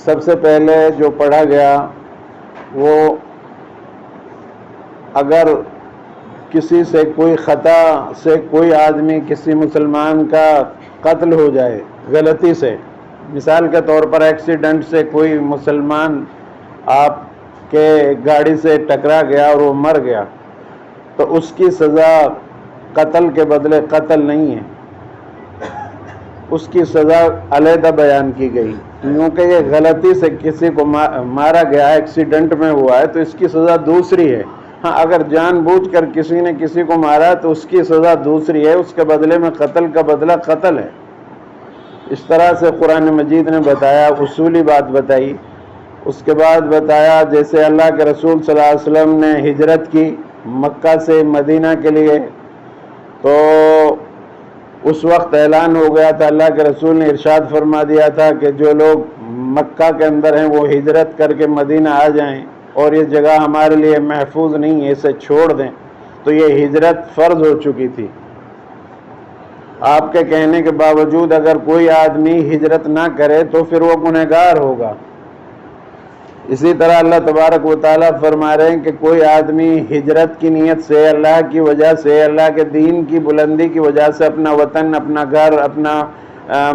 سب سے پہلے جو پڑھا گیا وہ اگر کسی سے کوئی خطا سے کوئی آدمی کسی مسلمان کا قتل ہو جائے غلطی سے، مثال کے طور پر ایکسیڈنٹ سے کوئی مسلمان آپ کے گاڑی سے ٹکرا گیا اور وہ مر گیا، تو اس کی سزا قتل کے بدلے قتل نہیں ہے، اس کی سزا علیحدہ بیان کی گئی، کیونکہ یہ غلطی سے کسی کو مارا گیا، ایکسیڈنٹ میں ہوا ہے تو اس کی سزا دوسری ہے۔ ہاں اگر جان بوجھ کر کسی نے کسی کو مارا تو اس کی سزا دوسری ہے، اس کے بدلے میں قتل کا بدلہ قتل ہے۔ اس طرح سے قرآن مجید نے بتایا، اصولی بات بتائی۔ اس کے بعد بتایا جیسے اللہ کے رسول صلی اللہ علیہ وسلم نے ہجرت کی مکہ سے مدینہ کے لیے، تو اس وقت اعلان ہو گیا تھا، اللہ کے رسول نے ارشاد فرما دیا تھا کہ جو لوگ مکہ کے اندر ہیں وہ ہجرت کر کے مدینہ آ جائیں، اور یہ جگہ ہمارے لیے محفوظ نہیں ہے، اسے چھوڑ دیں۔ تو یہ ہجرت فرض ہو چکی تھی۔ آپ کے کہنے کے باوجود اگر کوئی آدمی ہجرت نہ کرے تو پھر وہ گنہگار ہوگا۔ اسی طرح اللہ تبارک و تعالیٰ فرما رہے ہیں کہ کوئی آدمی ہجرت کی نیت سے، اللہ کی وجہ سے، اللہ کے دین کی بلندی کی وجہ سے اپنا وطن، اپنا گھر، اپنا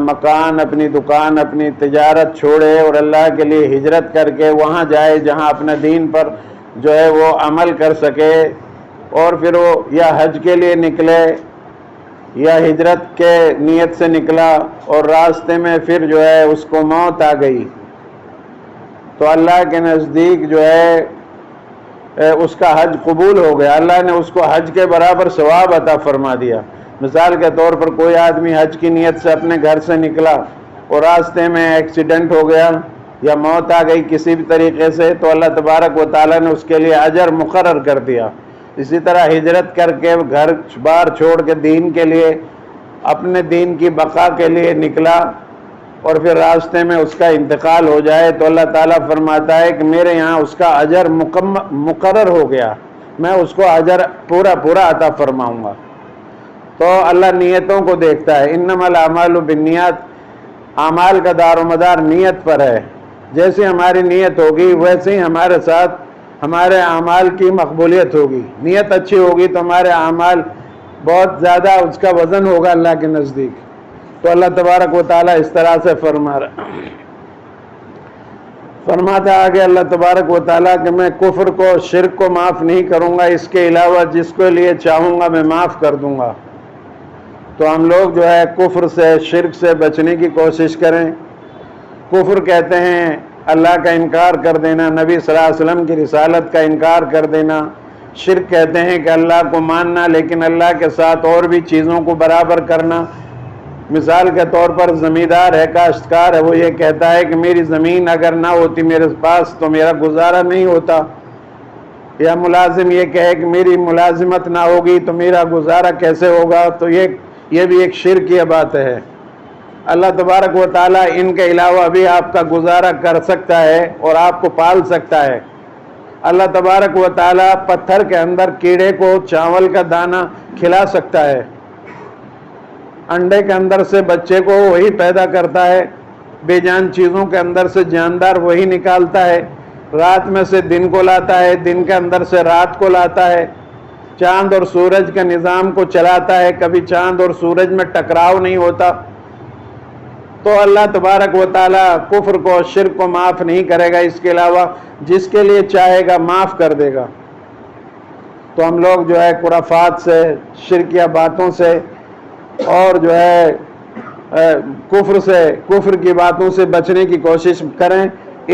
مکان، اپنی دکان، اپنی تجارت چھوڑے اور اللہ کے لیے ہجرت کر کے وہاں جائے جہاں اپنا دین پر جو ہے وہ عمل کر سکے، اور پھر وہ یا حج کے لیے نکلے یا ہجرت کے نیت سے نکلا اور راستے میں پھر جو ہے اس کو موت آ گئی، تو اللہ کے نزدیک جو ہے اس کا حج قبول ہو گیا، اللہ نے اس کو حج کے برابر ثواب عطا فرما دیا۔ مثال کے طور پر کوئی آدمی حج کی نیت سے اپنے گھر سے نکلا اور راستے میں ایکسیڈنٹ ہو گیا یا موت آ گئی کسی بھی طریقے سے، تو اللہ تبارک و تعالیٰ نے اس کے لیے اجر مقرر کر دیا۔ اسی طرح ہجرت کر کے گھر بار چھوڑ کے دین کے لیے، اپنے دین کی بقا کے لیے نکلا اور پھر راستے میں اس کا انتقال ہو جائے تو اللہ تعالیٰ فرماتا ہے کہ میرے یہاں اس کا اجر مقرر ہو گیا، میں اس کو اجر پورا عطا فرماؤں گا۔ تو اللہ نیتوں کو دیکھتا ہے، انما الاعمال بالنیات، اعمال کا دار و مدار نیت پر ہے، جیسے ہماری نیت ہوگی ویسے ہی ہمارے ساتھ ہمارے اعمال کی مقبولیت ہوگی۔ نیت اچھی ہوگی تو ہمارے اعمال بہت زیادہ اس کا وزن ہوگا اللہ کے نزدیک۔ تو اللہ تبارک و تعالیٰ اس طرح سے فرماتا آگے اللہ تبارک و تعالیٰ کہ میں کفر کو، شرک کو معاف نہیں کروں گا، اس کے علاوہ جس کے لیے چاہوں گا میں معاف کر دوں گا۔ تو ہم لوگ جو ہے کفر سے، شرک سے بچنے کی کوشش کریں۔ کفر کہتے ہیں اللہ کا انکار کر دینا، نبی صلی اللہ علیہ وسلم کی رسالت کا انکار کر دینا۔ شرک کہتے ہیں کہ اللہ کو ماننا لیکن اللہ کے ساتھ اور بھی چیزوں کو برابر کرنا۔ مثال کے طور پر زمیندار ہے، کاشتکار ہے، وہ یہ کہتا ہے کہ میری زمین اگر نہ ہوتی میرے پاس تو میرا گزارا نہیں ہوتا، یا ملازم یہ کہے کہ میری ملازمت نہ ہوگی تو میرا گزارا کیسے ہوگا، تو یہ بھی ایک شرک کی بات ہے۔ اللہ تبارک و تعالیٰ ان کے علاوہ بھی آپ کا گزارا کر سکتا ہے اور آپ کو پال سکتا ہے۔ اللہ تبارک و تعالیٰ پتھر کے اندر کیڑے کو چاول کا دانہ کھلا سکتا ہے، انڈے کے اندر سے بچے کو وہی پیدا کرتا ہے، بے جان چیزوں کے اندر سے جاندار وہی نکالتا ہے، رات میں سے دن کو لاتا ہے، دن کے اندر سے رات کو لاتا ہے، چاند اور سورج کے نظام کو چلاتا ہے، کبھی چاند اور سورج میں ٹکراؤ نہیں ہوتا۔ تو اللہ تبارک و تعالیٰ کفر کو، شرک کو معاف نہیں کرے گا، اس کے علاوہ جس کے لیے چاہے گا معاف کر دے گا۔ تو ہم لوگ جو ہے خرافات سے، شرکیہ باتوں سے اور جو ہے کفر سے، کفر کی باتوں سے بچنے کی کوشش کریں۔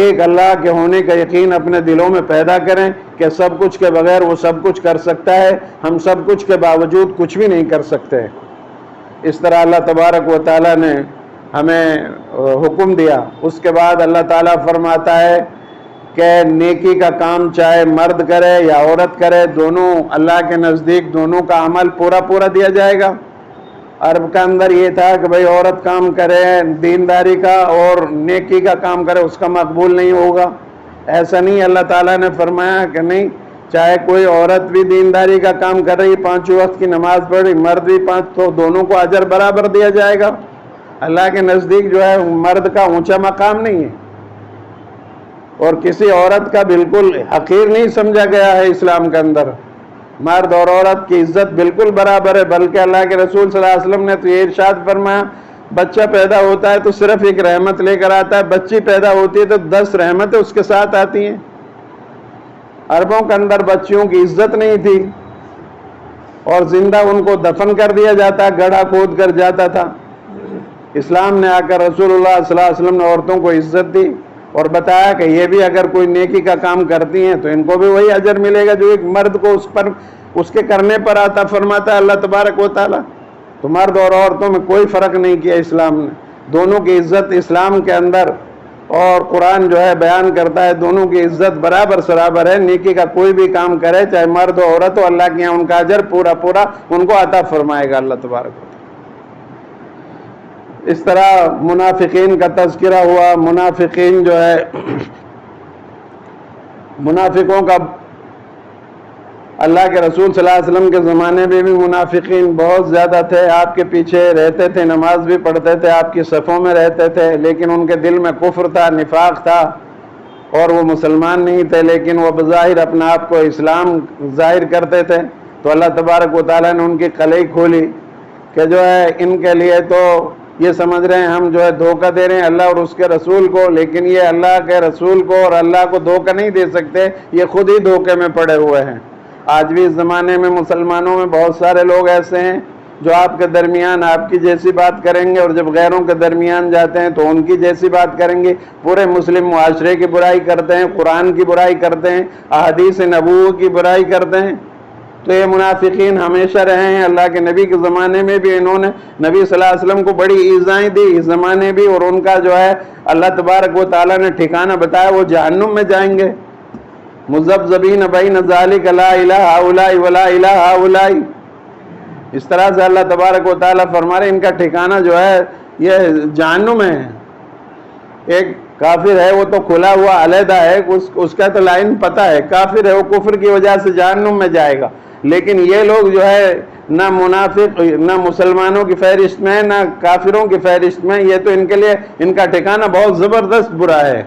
ایک اللہ کے ہونے کا یقین اپنے دلوں میں پیدا کریں کہ سب کچھ کے بغیر وہ سب کچھ کر سکتا ہے، ہم سب کچھ کے باوجود کچھ بھی نہیں کر سکتے۔ اس طرح اللہ تبارک و تعالیٰ نے ہمیں حکم دیا۔ اس کے بعد اللہ تعالیٰ فرماتا ہے کہ نیکی کا کام چاہے مرد کرے یا عورت کرے، دونوں اللہ کے نزدیک دونوں کا عمل پورا دیا جائے گا۔ عرب کا اندر یہ تھا کہ بھئی عورت کام کرے دینداری کا اور نیکی کا کام کرے اس کا مقبول نہیں ہوگا، ایسا نہیں۔ اللہ تعالیٰ نے فرمایا کہ نہیں، چاہے کوئی عورت بھی دینداری کا کام کر رہی، 5 وقت کی نماز پڑھ رہی، مرد بھی 5، تو دونوں کو اجر برابر دیا جائے گا۔ اللہ کے نزدیک جو ہے مرد کا اونچا مقام نہیں ہے، اور کسی عورت کا بالکل حقیر نہیں سمجھا گیا ہے اسلام کے اندر. مرد اور عورت کی عزت بالکل برابر ہے. بلکہ اللہ کے رسول صلی اللہ علیہ وسلم نے تو یہ ارشاد فرمایا بچہ پیدا ہوتا ہے تو صرف ایک رحمت لے کر آتا ہے, بچی پیدا ہوتی ہے تو 10 رحمتیں اس کے ساتھ آتی ہیں. عربوں کے اندر بچیوں کی عزت نہیں تھی اور زندہ ان کو دفن کر دیا جاتا, گڑھا کھود کر جاتا تھا. اسلام نے آ کر رسول اللہ صلی اللہ علیہ وسلم نے عورتوں کو عزت دی اور بتایا کہ یہ بھی اگر کوئی نیکی کا کام کرتی ہیں تو ان کو بھی وہی اجر ملے گا جو ایک مرد کو اس کے کرنے پر آتا فرماتا ہے اللہ تبارک و تعالیٰ. تو مرد اور عورتوں میں کوئی فرق نہیں کیا اسلام نے, دونوں کی عزت اسلام کے اندر, اور قرآن جو ہے بیان کرتا ہے دونوں کی عزت برابر سرابر ہے. نیکی کا کوئی بھی کام کرے چاہے مرد ہو عورت ہو, اللہ کے یہاں ان کا اجر پورا پورا ان کو عطا فرمائے گا اللہ تبارک و تعالیٰ. اس طرح منافقین کا تذکرہ ہوا. منافقین جو ہے, منافقوں کا اللہ کے رسول صلی اللہ علیہ وسلم کے زمانے میں بھی منافقین بہت زیادہ تھے. آپ کے پیچھے رہتے تھے, نماز بھی پڑھتے تھے, آپ کی صفوں میں رہتے تھے, لیکن ان کے دل میں کفر تھا, نفاق تھا, اور وہ مسلمان نہیں تھے, لیکن وہ بظاہر اپنا آپ کو اسلام ظاہر کرتے تھے. تو اللہ تبارک و تعالیٰ نے ان کی قلعی کھولی کہ جو ہے ان کے لیے تو یہ سمجھ رہے ہیں ہم جو ہے دھوکہ دے رہے ہیں اللہ اور اس کے رسول کو, لیکن یہ اللہ کے رسول کو اور اللہ کو دھوکہ نہیں دے سکتے, یہ خود ہی دھوکے میں پڑے ہوئے ہیں. آج بھی اس زمانے میں مسلمانوں میں بہت سارے لوگ ایسے ہیں جو آپ کے درمیان آپ کی جیسی بات کریں گے, اور جب غیروں کے درمیان جاتے ہیں تو ان کی جیسی بات کریں گے. پورے مسلم معاشرے کی برائی کرتے ہیں, قرآن کی برائی کرتے ہیں, احادیث نبوت کی برائی کرتے ہیں. تو یہ منافقین ہمیشہ رہے ہیں. اللہ کے نبی کے زمانے میں بھی انہوں نے نبی صلی اللہ علیہ وسلم کو بڑی ایذائیں دی, اس زمانے بھی, اور ان کا جو ہے اللہ تبارک و تعالیٰ نے ٹھکانہ بتایا وہ جہنم میں جائیں گے. مذبذبین بین ذالک لا الہ ہؤلاء ولا الہ ہؤلاء. اس طرح سے اللہ تبارک و تعالیٰ فرما رہے ان کا ٹھکانہ جو ہے یہ جہنم ہے. ایک کافر ہے وہ تو کھلا ہوا علیحدہ ہے, اس کا تو لائن پتہ ہے, کافر ہے وہ کفر کی وجہ سے جہنم میں جائے گا. لیکن یہ لوگ جو ہے نہ منافق, نہ مسلمانوں کی فہرست میں, نہ کافروں کی فہرست میں, یہ تو ان کے لیے ان کا ٹھکانہ بہت زبردست برا ہے.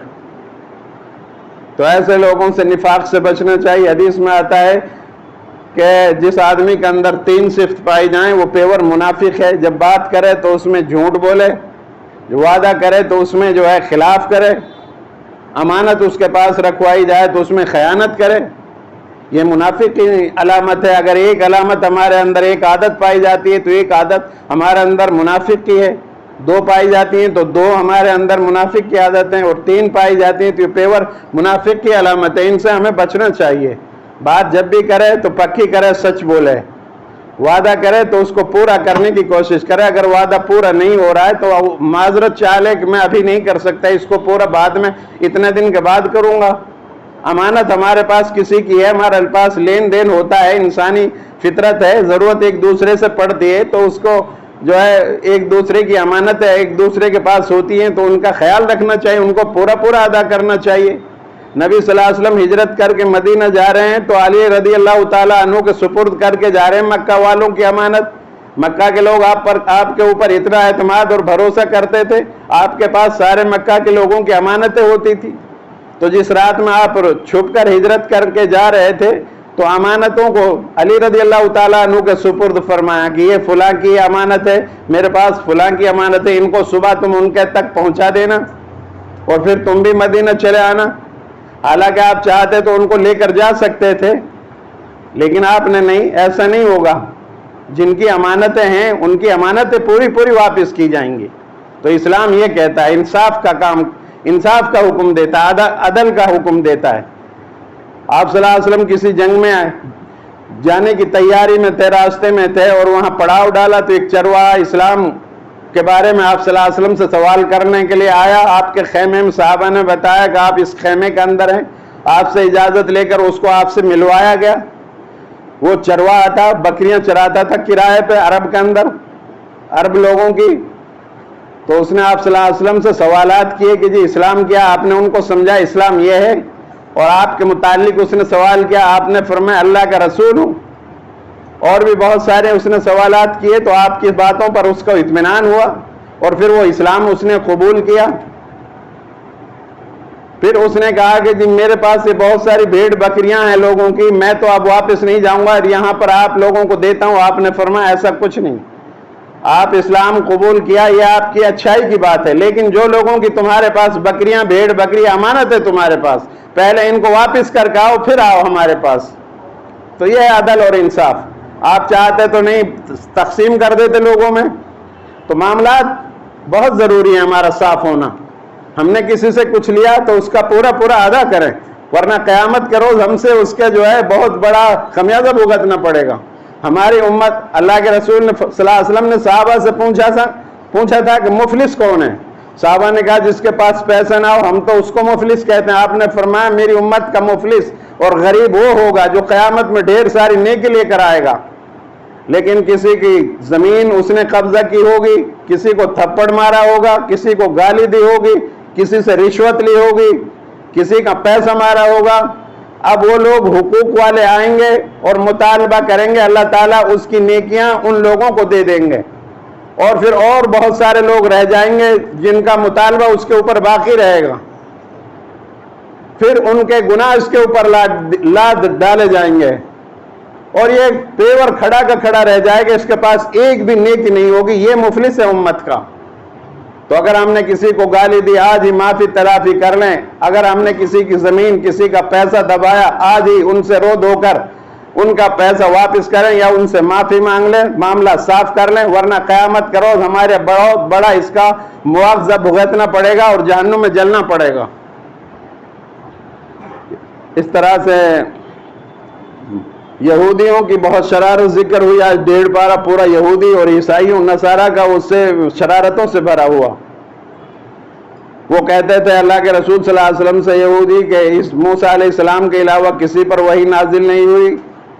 تو ایسے لوگوں سے نفاق سے بچنا چاہیے. حدیث میں آتا ہے کہ جس آدمی کے اندر 3 صفت پائی جائیں وہ پیور منافق ہے. جب بات کرے تو اس میں جھوٹ بولے, جو وعدہ کرے تو اس میں جو ہے خلاف کرے, امانت اس کے پاس رکھوائی جائے تو اس میں خیانت کرے. یہ منافق کی علامت ہے. اگر ایک علامت ہمارے اندر, ایک عادت پائی جاتی ہے تو ایک عادت ہمارے اندر منافق کی ہے. 2 پائی جاتی ہیں تو 2 ہمارے اندر منافق کی عادت ہیں, اور 3 پائی جاتی ہیں تو یہ پیور منافق کی علامت ہے. ان سے ہمیں بچنا چاہیے. بات جب بھی کرے تو پکی کرے, سچ بولے. وعدہ کرے تو اس کو پورا کرنے کی کوشش کرے. اگر وعدہ پورا نہیں ہو رہا ہے تو معذرت چاہ لے کہ میں ابھی نہیں کر سکتا, اس کو پورا بعد میں اتنے دن کے بعد کروں گا. امانت ہمارے پاس کسی کی ہے, ہمارے پاس لین دین ہوتا ہے, انسانی فطرت ہے, ضرورت ایک دوسرے سے پڑتی ہے, تو اس کو جو ہے ایک دوسرے کی امانت ہے ایک دوسرے کے پاس ہوتی ہیں تو ان کا خیال رکھنا چاہیے, ان کو پورا پورا ادا کرنا چاہیے. نبی صلی اللہ علیہ وسلم ہجرت کر کے مدینہ جا رہے ہیں تو علی رضی اللہ تعالیٰ عنہ کے سپرد کر کے جا رہے ہیں مکہ والوں کی امانت. مکہ کے لوگ آپ کے اوپر اتنا اعتماد اور بھروسہ کرتے تھے, آپ کے پاس سارے مکہ کے لوگوں کی امانتیں ہوتی تھی. تو جس رات میں آپ چھپ کر ہجرت کر کے جا رہے تھے تو امانتوں کو علی رضی اللہ تعالیٰ عنہ کے سپرد فرمایا کہ یہ فلاں کی امانت ہے, میرے پاس فلاں کی امانت ہے, ان کو صبح تم ان کے تک پہنچا دینا اور پھر تم بھی مدینہ چلے آنا. حالانکہ آپ چاہتے تو ان کو لے کر جا سکتے تھے, لیکن آپ نے نہیں, ایسا نہیں ہوگا. جن کی امانتیں ہیں ان کی امانتیں پوری پوری واپس کی جائیں گی. تو اسلام یہ کہتا ہے انصاف کا کام, انصاف کا حکم دیتا ہے, عدل کا حکم دیتا ہے. آپ صلی اللہ علیہ وسلم کسی جنگ میں آئے, جانے کی تیاری میں تھے, راستے میں تھے اور وہاں پڑاؤ ڈالا تو ایک چرواہا اسلام کے بارے میں آپ صلی اللہ علیہ وسلم سے سوال کرنے کے لیے آیا. آپ کے خیمے میں صحابہ نے بتایا کہ آپ اس خیمے کے اندر ہیں, آپ سے اجازت لے کر اس کو آپ سے ملوایا گیا. وہ چرواہا تھا, بکریاں چراتا تھا کرائے پہ عرب کے اندر, عرب لوگوں کی. تو اس نے آپ صلی اللہ علیہ وسلم سے سوالات کیے کہ جی اسلام کیا, آپ نے ان کو سمجھا اسلام یہ ہے, اور آپ کے متعلق اس نے سوال کیا, آپ نے فرمایا اللہ کا رسول ہوں. اور بھی بہت سارے اس نے سوالات کیے تو آپ کی باتوں پر اس کو اطمینان ہوا اور پھر وہ اسلام اس نے قبول کیا. پھر اس نے کہا کہ جی میرے پاس یہ بہت ساری بھیڑ بکریاں ہیں لوگوں کی، میں تو اب واپس نہیں جاؤں گا، یہاں پر آپ لوگوں کو دیتا ہوں۔ آپ نے فرمایا ایسا کچھ نہیں، آپ اسلام قبول کیا یہ آپ کی اچھائی کی بات ہے، لیکن جو لوگوں کی تمہارے پاس بکریاں بھیڑ بکری امانت ہے تمہارے پاس، پہلے ان کو واپس کر کے آؤ پھر آؤ ہمارے پاس۔ تو یہ ہے عدل اور انصاف۔ آپ چاہتے تو نہیں تقسیم کر دیتے لوگوں میں؟ تو معاملات بہت ضروری ہے ہمارا صاف ہونا۔ ہم نے کسی سے کچھ لیا تو اس کا پورا پورا ادا کریں، ورنہ قیامت کے روز ہم سے اس کے جو ہے بہت بڑا خمیازہ بھگتنا پڑے گا۔ ہماری امت، اللہ کے رسول نے صلی اللہ علیہ وسلم نے صحابہ سے پوچھا تھا کہ مفلس کون ہے؟ صحابہ نے کہا جس کے پاس پیسہ نہ ہو، ہم تو اس کو مفلس کہتے ہیں۔ آپ نے فرمایا میری امت کا مفلس اور غریب وہ ہوگا جو قیامت میں ڈھیر ساری نیکی لے کر آئے گا، لیکن کسی کی زمین اس نے قبضہ کی ہوگی، کسی کو تھپڑ مارا ہوگا، کسی کو گالی دی ہوگی، کسی سے رشوت لی ہوگی، کسی کا پیسہ مارا ہوگا۔ اب وہ لوگ حقوق والے آئیں گے اور مطالبہ کریں گے، اللہ تعالیٰ اس کی نیکیاں ان لوگوں کو دے دیں گے، اور پھر اور بہت سارے لوگ رہ جائیں گے جن کا مطالبہ اس کے اوپر باقی رہے گا، پھر ان کے گناہ اس کے اوپر لاد ڈالے جائیں گے، اور یہ پیور کھڑا کا کھڑا رہ جائے گا، اس کے پاس ایک بھی نیکی نہیں ہوگی۔ یہ مفلس ہے امت کا۔ تو اگر ہم نے کسی کو گالی دی آج ہی معافی تلافی کر لیں، اگر ہم نے کسی کی زمین کسی کا پیسہ دبایا آج ہی ان سے رو دھو کر ان کا پیسہ واپس کریں یا ان سے معافی مانگ لیں، معاملہ صاف کر لیں، ورنہ قیامت کا روز ہمارے بہت بڑا اس کا مواخذہ بھگتنا پڑے گا اور جہنم میں جلنا پڑے گا۔ اس طرح سے یہودیوں کی بہت شرارت ذکر ہوئی، آج 1.5 پارہ پورا یہودی اور عیسائیوں نصارہ کا اس سے شرارتوں سے بھرا ہوا۔ وہ کہتے تھے اللہ کے رسول صلی اللہ علیہ وسلم سے یہودی کہ اس موسیٰ علیہ السلام کے علاوہ کسی پر وحی نازل نہیں ہوئی،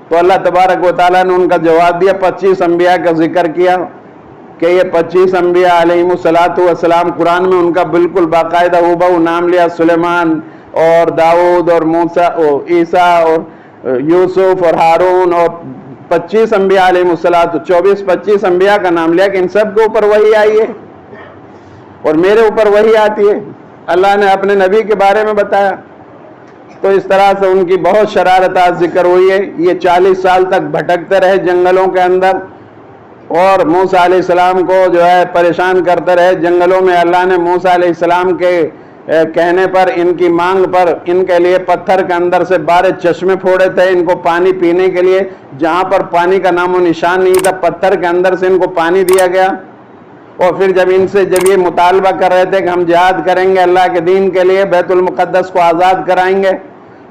تو اللہ تبارک و تعالیٰ نے ان کا جواب دیا، 25 انبیاء کا ذکر کیا کہ یہ 25 انبیاء علیہم السلام قرآن میں ان کا بالکل باقاعدہ ہو نام لیا، سلیمان اور داؤد اور موسیٰ اور عیسیٰ اور یوسف اور ہارون اور 25 انبیاء علیہم السلام، 24-25 انبیاء کا نام لیا کہ ان سب کے اوپر وحی آئی ہے اور میرے اوپر وحی آتی ہے، اللہ نے اپنے نبی کے بارے میں بتایا۔ تو اس طرح سے ان کی بہت شرارتات ذکر ہوئی ہے۔ یہ 40 سال تک بھٹکتے رہے جنگلوں کے اندر اور موسیٰ علیہ السلام کو جو ہے پریشان کرتے رہے جنگلوں میں۔ اللہ نے موسیٰ علیہ السلام کے کہنے پر، ان کی مانگ پر، ان کے لیے پتھر کے اندر سے 12 چشمے پھوڑے تھے ان کو پانی پینے کے لیے، جہاں پر پانی کا نام و نشان نہیں تھا پتھر کے اندر سے ان کو پانی دیا گیا۔ اور پھر جب یہ مطالبہ کر رہے تھے کہ ہم جہاد کریں گے اللہ کے دین کے لیے، بیت المقدس کو آزاد کرائیں گے،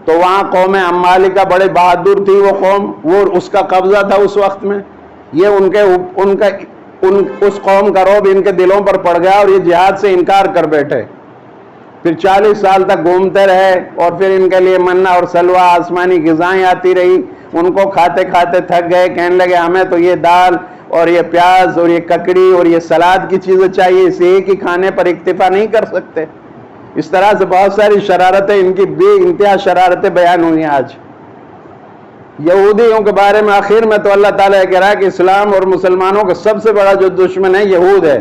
تو وہاں قوم عمالقہ بڑے بہادر تھی، وہ قوم، وہ اس کا قبضہ تھا اس وقت میں۔ یہ اس قوم کا رعب ان کے دلوں پر پڑ گیا اور یہ جہاد سے انکار کر بیٹھے۔ پھر 40 سال تک گھومتے رہے اور پھر ان کے لیے منہ اور سلوہ آسمانی غذائیں آتی رہی، ان کو کھاتے کھاتے تھک گئے، کہنے لگے ہمیں تو یہ دال اور یہ پیاز اور یہ ککڑی اور یہ سلاد کی چیزیں چاہیے، اس ایک ہی کھانے پر اکتفا نہیں کر سکتے۔ اس طرح سے بہت ساری شرارتیں، ان کی بے انتہا شرارتیں بیان ہوئی ہیں آج یہودیوں کے بارے میں۔ آخر میں تو اللہ تعالیٰ کہہ رہا ہے کہ اسلام اور مسلمانوں کا سب سے بڑا جو دشمن ہے یہود ہے۔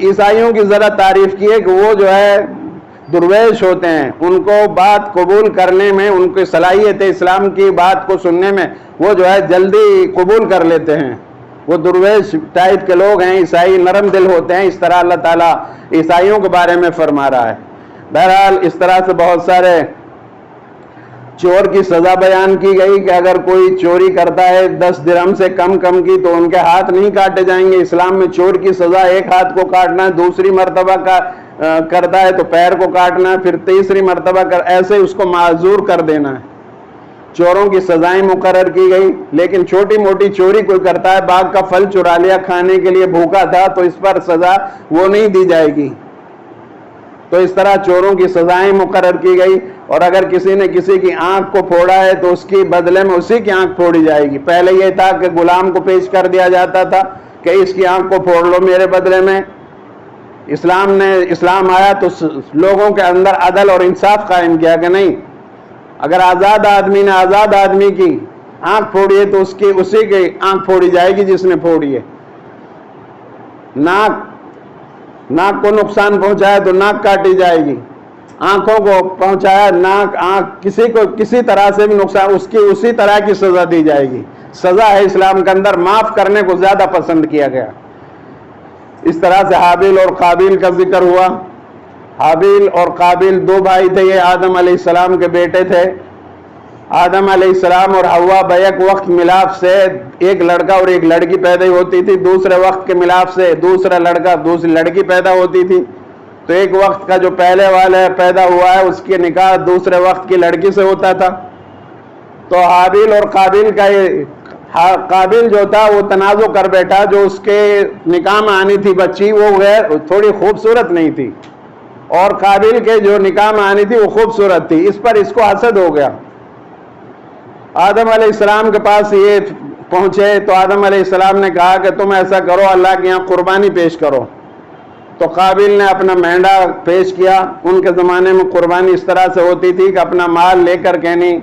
عیسائیوں کی ذرا تعریف کی ہے کہ وہ جو ہے درویش ہوتے ہیں، ان کو بات قبول کرنے میں، ان کی صلاحیت ہے اسلام کی بات کو سننے میں، وہ جو ہے جلدی قبول کر لیتے ہیں، وہ درویش ٹائپ کے لوگ ہیں۔ عیسائی نرم دل ہوتے ہیں، اس طرح اللہ تعالیٰ عیسائیوں کے بارے میں فرما رہا ہے۔ بہرحال اس طرح سے بہت سارے چور کی سزا بیان کی گئی کہ اگر کوئی چوری کرتا ہے 10 درہم سے کم کی تو ان کے ہاتھ نہیں کاٹے جائیں گے۔ اسلام میں چور کی سزا ایک ہاتھ کو کاٹنا ہے، دوسری مرتبہ کرتا ہے تو پیر کو کاٹنا ہے، پھر تیسری مرتبہ ایسے اس کو معذور کر دینا ہے۔ چوروں کی سزائیں مقرر کی گئی، لیکن چھوٹی موٹی چوری کوئی کرتا ہے، باغ کا پھل چرا لیا کھانے کے لیے بھوکا تھا تو اس پر سزا وہ نہیں دی جائے گی۔ تو اس طرح چوروں کی سزائیں مقرر کی گئی، اور اگر کسی نے کسی کی آنکھ کو پھوڑا ہے تو اس کی بدلے میں اسی کی آنکھ پھوڑی جائے گی۔ پہلے یہ تھا کہ غلام کو پیش کر دیا جاتا تھا کہ اس کی آنکھ کو پھوڑ لو میرے بدلے میں۔ اسلام آیا تو لوگوں کے اندر عدل اور انصاف قائم کیا کہ نہیں، اگر آزاد آدمی نے آزاد آدمی کی آنکھ پھوڑی ہے تو اسی کی آنکھ پھوڑی جائے گی جس نے پھوڑی ہے۔ ناک کو نقصان پہنچایا تو ناک کاٹی جائے گی۔ آنکھوں کو پہنچایا، ناک آنکھ کسی کو کسی طرح سے بھی نقصان، اس کی اسی طرح کی سزا دی جائے گی. سزا ہے اسلام کے اندر، معاف کرنے کو زیادہ پسند کیا گیا. اس طرح سے حابیل اور قابیل کا ذکر ہوا. حابیل اور قابیل دو بھائی تھے، یہ آدم علیہ السلام کے بیٹے تھے. آدم علیہ السلام اور حوا بیک وقت ملاپ سے ایک لڑکا اور ایک لڑکی پیدا ہوتی تھی، دوسرے وقت کے ملاپ سے دوسرا لڑکا دوسری لڑکی پیدا ہوتی تھی. تو ایک وقت کا جو پہلے والا پیدا ہوا ہے اس کی نکاح دوسرے وقت کی لڑکی سے ہوتا تھا. تو حابیل اور قابیل کا قابیل جو تھا وہ تنازع کر بیٹھا، جو اس کے نکاح میں آنی تھی بچی وہ تھوڑی خوبصورت نہیں تھی، اور قابیل کے جو نکاح میں آنی تھی وہ خوبصورت تھی. اس پر اس کو حسد ہو گیا. آدم علیہ السلام کے پاس یہ پہنچے تو آدم علیہ السلام نے کہا کہ تم ایسا کرو، اللہ کے یہاں قربانی پیش کرو. تو قابیل نے اپنا مینڈا پیش کیا. ان کے زمانے میں قربانی اس طرح سے ہوتی تھی کہ اپنا مال لے کر کہنی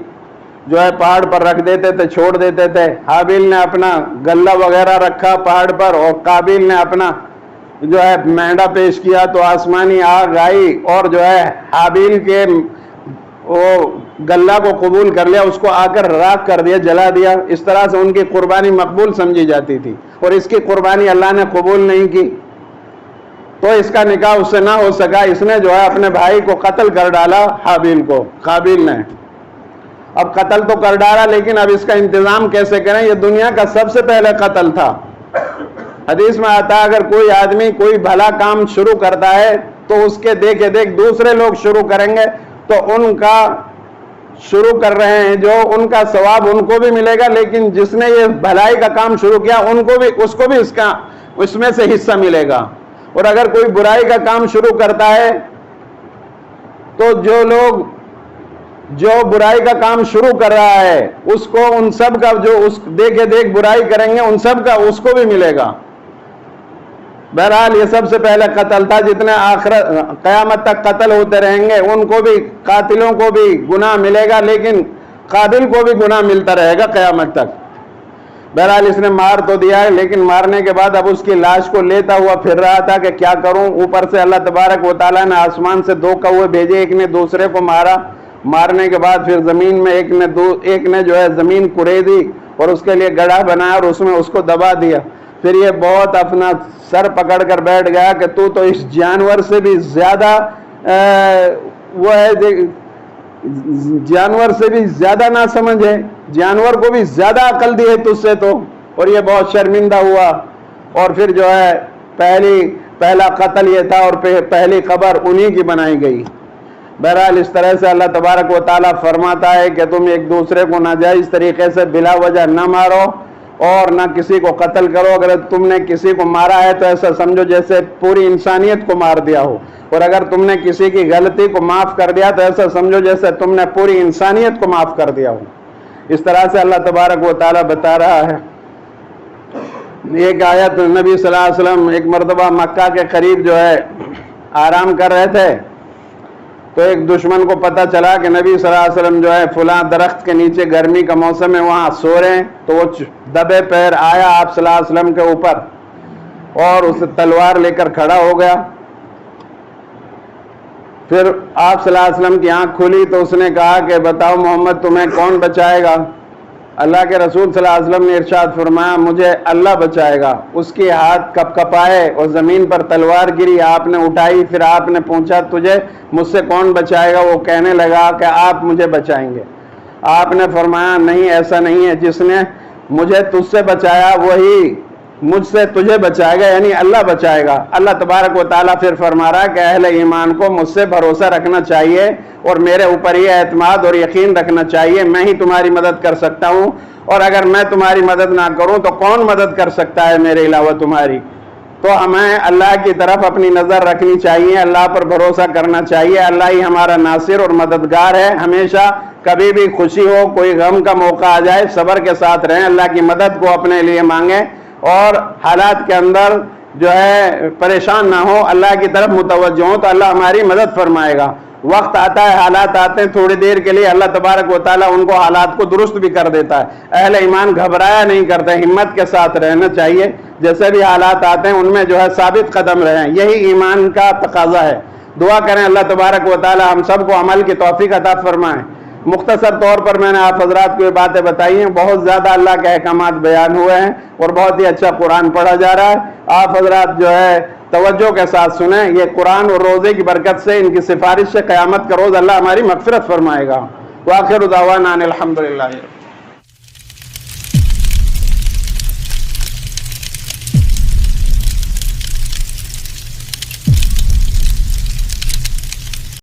جو ہے پہاڑ پر رکھ دیتے تھے، چھوڑ دیتے تھے. حابیل نے اپنا غلہ وغیرہ رکھا پہاڑ پر، اور قابیل نے اپنا جو ہے مینڈا پیش کیا. تو آسمانی آگ آئی اور جو ہے حابیل کے وہ غلہ کو قبول کر لیا، اس کو آ کر راکھ کر دیا، جلا دیا. اس طرح سے ان کی قربانی مقبول سمجھی جاتی تھی، اور اس کی قربانی اللہ نے قبول نہیں کی. تو اس کا نکاح اس سے نہ ہو سکا. اس نے جو ہے اپنے بھائی کو قتل کر ڈالا، حابیل کو، قابیل نے. اب قتل تو کر ڈالا، لیکن اب اس کا انتظام کیسے کریں؟ یہ دنیا کا سب سے پہلے قتل تھا. حدیث میں آتا ہے اگر کوئی آدمی کوئی بھلا کام شروع کرتا ہے تو اس کے دیکھے دیکھ دوسرے لوگ شروع کریں گے، تو ان کا شروع کر رہے ہیں جو ان کا ثواب ان کو بھی ملے گا، لیکن جس نے یہ بھلائی کا کام شروع کیا ان کو بھی اس کو بھی اس میں سے حصہ ملے گا. اور اگر کوئی برائی کا کام شروع کرتا ہے تو جو برائی کا کام شروع کر رہا ہے اس کو ان سب کا جو اس دیکھے دیکھ برائی کریں گے ان سب کا اس کو بھی ملے گا. بہرحال یہ سب سے پہلے قتل تھا. جتنے قیامت تک قتل ہوتے رہیں گے ان کو بھی، قاتلوں کو بھی گناہ ملے گا، لیکن قابل کو بھی گناہ ملتا رہے گا قیامت تک. بہرحال اس نے مار تو دیا ہے، لیکن مارنے کے بعد اب اس کی لاش کو لیتا ہوا پھر رہا تھا کہ کیا کروں. اوپر سے اللہ تبارک و تعالیٰ نے آسمان سے دو کوے بھیجے، ایک نے دوسرے کو مارا. مارنے کے بعد پھر زمین میں ایک نے جو ہے زمین کریدی اور اس کے لیے گڑھا بنایا اور اس میں اس کو دبا دیا. پھر یہ بہت اپنا سر پکڑ کر بیٹھ گیا کہ تو اس جانور سے بھی زیادہ وہ ہے، جانور سے بھی زیادہ نہ سمجھے، جانور کو بھی زیادہ عقل دی ہے تجھ سے تو. اور یہ بہت شرمندہ ہوا. اور پھر جو ہے پہلا قتل یہ تھا اور پہلی قبر انہی کی بنائی گئی. بہرحال اس طرح سے اللہ تبارک و تعالیٰ فرماتا ہے کہ تم ایک دوسرے کو ناجائز طریقے سے بلا وجہ نہ مارو اور نہ کسی کو قتل کرو. اگر تم نے کسی کو مارا ہے تو ایسا سمجھو جیسے پوری انسانیت کو مار دیا ہو، اور اگر تم نے کسی کی غلطی کو معاف کر دیا تو ایسا سمجھو جیسے تم نے پوری انسانیت کو معاف کر دیا ہو. اس طرح سے اللہ تبارک و تعالیٰ بتا رہا ہے. ایک آیت نبی صلی اللہ علیہ وسلم ایک مرتبہ مکہ کے قریب جو ہے آرام کر رہے تھے تو ایک دشمن کو پتہ چلا کہ نبی صلی اللہ علیہ وسلم جو ہے فلاں درخت کے نیچے گرمی کا موسم ہے وہاں سو رہے ہیں. تو وہ دبے پیر آیا آپ صلی اللہ علیہ وسلم کے اوپر اور اسے تلوار لے کر کھڑا ہو گیا. پھر آپ صلی اللہ علیہ وسلم کی آنکھ کھلی تو اس نے کہا کہ بتاؤ محمد تمہیں کون بچائے گا؟ اللہ کے رسول صلی اللہ علیہ وسلم نے ارشاد فرمایا مجھے اللہ بچائے گا. اس کے ہاتھ کپ کپائے اور زمین پر تلوار گری، آپ نے اٹھائی. پھر آپ نے پوچھا تجھے مجھ سے کون بچائے گا؟ وہ کہنے لگا کہ آپ مجھے بچائیں گے. آپ نے فرمایا نہیں، ایسا نہیں ہے، جس نے مجھے تجھ سے بچایا وہی مجھ سے تجھے بچائے گا، یعنی اللہ بچائے گا. اللہ تبارک و تعالیٰ پھر فرما رہا کہ اہل ایمان کو مجھ سے بھروسہ رکھنا چاہیے اور میرے اوپر یہ اعتماد اور یقین رکھنا چاہیے. میں ہی تمہاری مدد کر سکتا ہوں، اور اگر میں تمہاری مدد نہ کروں تو کون مدد کر سکتا ہے میرے علاوہ تمہاری؟ تو ہمیں اللہ کی طرف اپنی نظر رکھنی چاہیے، اللہ پر بھروسہ کرنا چاہیے. اللہ ہی ہمارا ناصر اور مددگار ہے. ہمیشہ کبھی بھی خوشی ہو، کوئی غم کا موقع آ جائے، صبر کے ساتھ رہیں، اللہ کی مدد کو اپنے لیے مانگیں، اور حالات کے اندر جو ہے پریشان نہ ہو، اللہ کی طرف متوجہ ہوں تو اللہ ہماری مدد فرمائے گا. وقت آتا ہے، حالات آتے ہیں تھوڑی دیر کے لیے، اللہ تبارک و تعالیٰ ان کو حالات کو درست بھی کر دیتا ہے. اہل ایمان گھبرایا نہیں کرتے، ہمت کے ساتھ رہنا چاہیے. جیسے بھی حالات آتے ہیں ان میں جو ہے ثابت قدم رہیں، یہی ایمان کا تقاضا ہے. دعا کریں اللہ تبارک و تعالی ہم سب کو عمل کی توفیق عطا فرمائے۔ مختصر طور پر میں نے آپ حضرات کو یہ باتیں بتائی ہیں، بہت زیادہ اللہ کے احکامات بیان ہوئے ہیں اور بہت ہی اچھا قرآن پڑھا جا رہا ہے۔ آپ حضرات جو ہے توجہ کے ساتھ سنیں، یہ قرآن اور روزے کی برکت سے، ان کی سفارش سے قیامت کا روز اللہ ہماری مغفرت فرمائے گا۔ وآخر دعوانا ان الحمدللہ۔